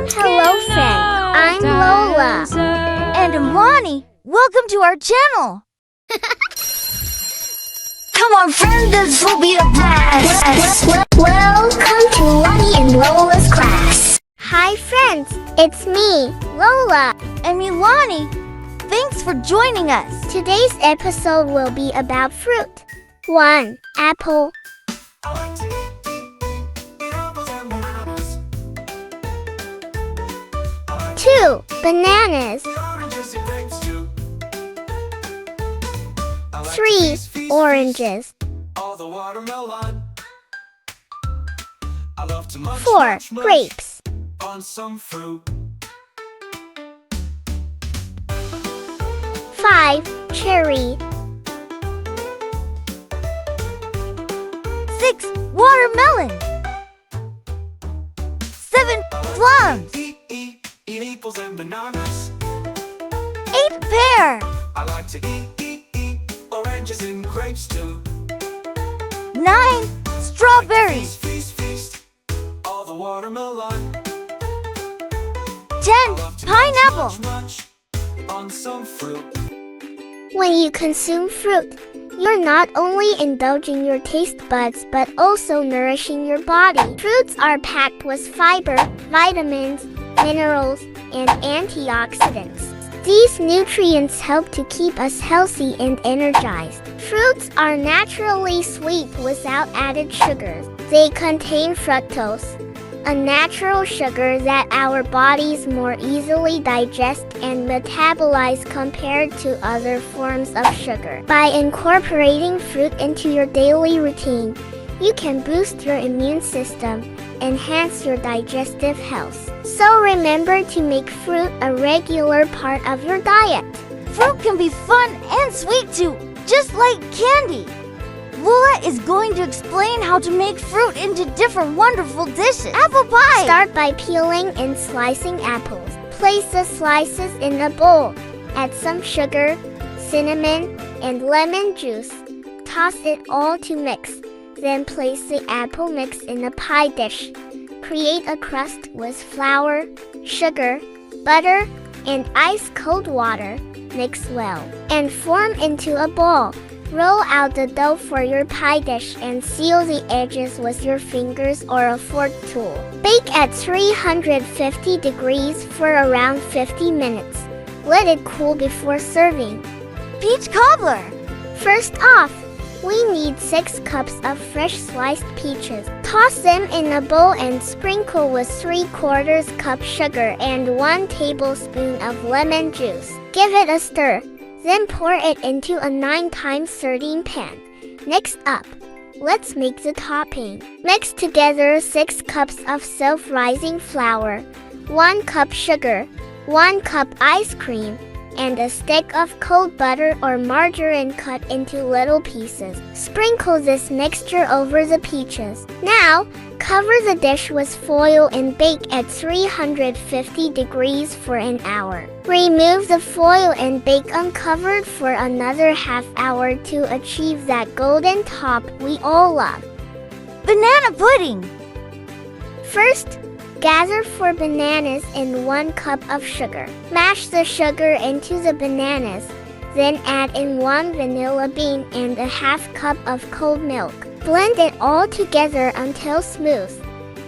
Hello friend, I'm Lola. And I'm Lonnie. Welcome to our channel. Come on friend, this will be a blast. Welcome to Lonnie and Lola's class. Hi friends, it's me, Lola. And me, Lonnie. Thanks for joining us. Today's episode will be about fruit. 1. Apple. 2. Bananas. 3. Oranges. 4. Grapes. 5. Cherry. 6. Watermelon. 7. Plums. 8. Pear. I like to eat oranges and grapes too. 9. Strawberries. Feast, all the watermelon. 10. Pineapple. Munch on some fruit. When you consume fruit, you're not only indulging your taste buds but also nourishing your body. Fruits are packed with fiber, vitamins, minerals, and antioxidants. These nutrients help to keep us healthy and energized. Fruits are naturally sweet without added sugars. They contain fructose, a natural sugar that our bodies more easily digest and metabolize compared to other forms of sugar. By incorporating fruit into your daily routine, you can boost your immune system, enhance your digestive health. So remember to make fruit a regular part of your diet. Fruit can be fun and sweet too, just like candy. Lola is going to explain how to make fruit into different wonderful dishes. Apple pie! Start by peeling and slicing apples. Place the slices in a bowl. Add some sugar, cinnamon, and lemon juice. Toss it all to mix. Then place the apple mix in a pie dish. Create a crust with flour, sugar, butter, and ice-cold water. Mix well and form into a ball. Roll out the dough for your pie dish and seal the edges with your fingers or a fork tool. Bake at 350 degrees for around 50 minutes. Let it cool before serving. Peach cobbler! First off, we need 6 cups of fresh sliced peaches. Toss them in a bowl and sprinkle with 3/4 cup sugar and 1 tablespoon of lemon juice. Give it a stir. Then pour it into a 9-time serving pan. Next up, let's make the topping. Mix together 6 cups of self-rising flour, 1 cup sugar, 1 cup ice cream, and a stick of cold butter or margarine cut into little pieces. Sprinkle this mixture over the peaches. Now, cover the dish with foil and bake at 350 degrees for an hour. Remove the foil and bake uncovered for another half hour to achieve that golden top we all love. Banana pudding! First, gather 4 bananas and 1 cup of sugar. Mash the sugar into the bananas, then add in 1 vanilla bean and a half cup of cold milk. Blend it all together until smooth.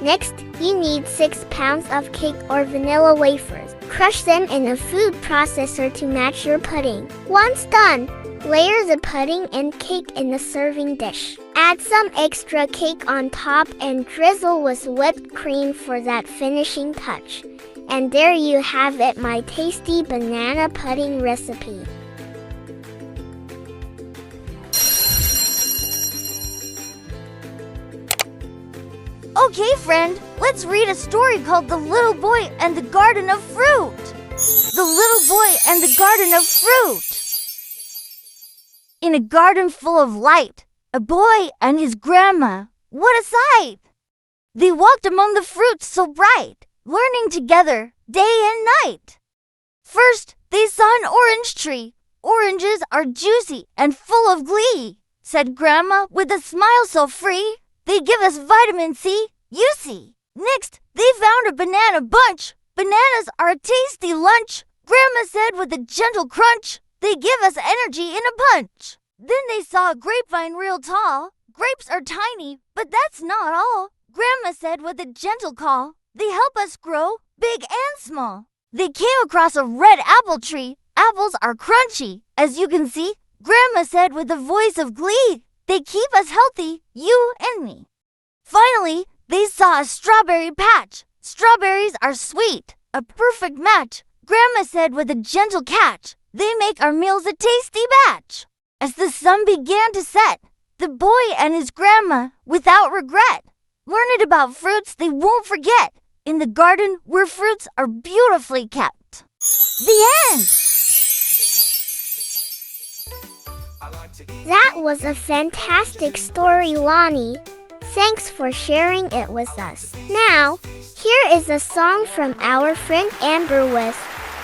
Next, you need 6 pounds of cake or vanilla wafers. Crush them in a food processor to match your pudding. Once done, layer the pudding and cake in a serving dish. Add some extra cake on top and drizzle with whipped cream for that finishing touch. And there you have it, my tasty banana pudding recipe. Okay, friend, let's read a story called The Little Boy and the Garden of Fruit. The Little Boy and the Garden of Fruit. In a garden full of light, a boy and his grandma. What a sight! They walked among the fruits so bright, learning together day and night. First, they saw an orange tree. Oranges are juicy and full of glee, said Grandma with a smile so free. They give us vitamin C, you see. Next, they found a banana bunch, Bananas are a tasty lunch, Grandma said with a gentle crunch. They give us energy in a punch. Then they saw a grapevine real tall. Grapes are tiny, but that's not all. Grandma said with a gentle call. They help us grow, big and small. They came across a red apple tree. Apples are crunchy, as you can see. Grandma said with a voice of glee. They keep us healthy, you and me. Finally, they saw a strawberry patch. Strawberries are sweet, a perfect match. Grandma said with a gentle catch. They make our meals a tasty batch. As the sun began to set, the boy and his grandma, without regret, learned about fruits they won't forget in the garden where fruits are beautifully kept. The end! That was a fantastic story, Lonnie. Thanks for sharing it with us. Now, here is a song from our friend Amber with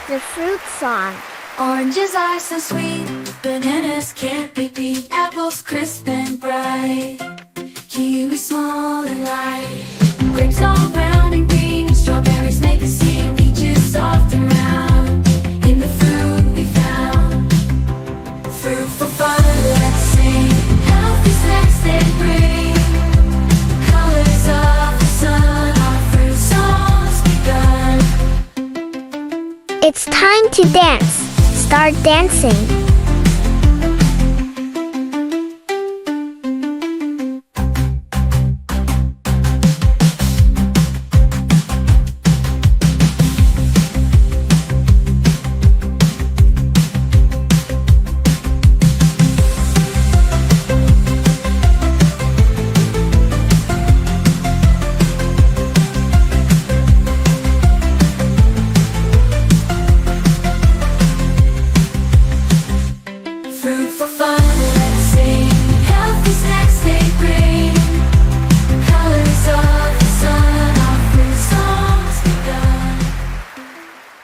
the Fruit Song. Oranges are so sweet, bananas can't be beat, apples crisp and bright, kiwi small and light, grapes all brown and green, strawberries make us sing, peaches soft and round, in the fruit we found. Fruit for fun, let's sing, healthy snacks they bring, colors of the sun, our fruit songs begun. It's time to dance. Start dancing. Fruit for fun, let's sing, healthy snacks they bring, colors of the sun, our fruit songs begun.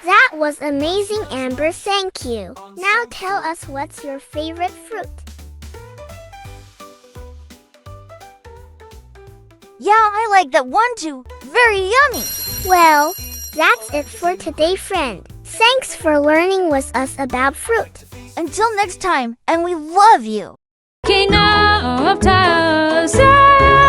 That was amazing, Amber. Thank you. Now tell us, what's your favorite fruit? Yeah, I like that one too. Very yummy. Well, that's it for today, friend. Thanks for learning with us about fruit. Until next time, and we love you. Kyng of Tyson'S-The.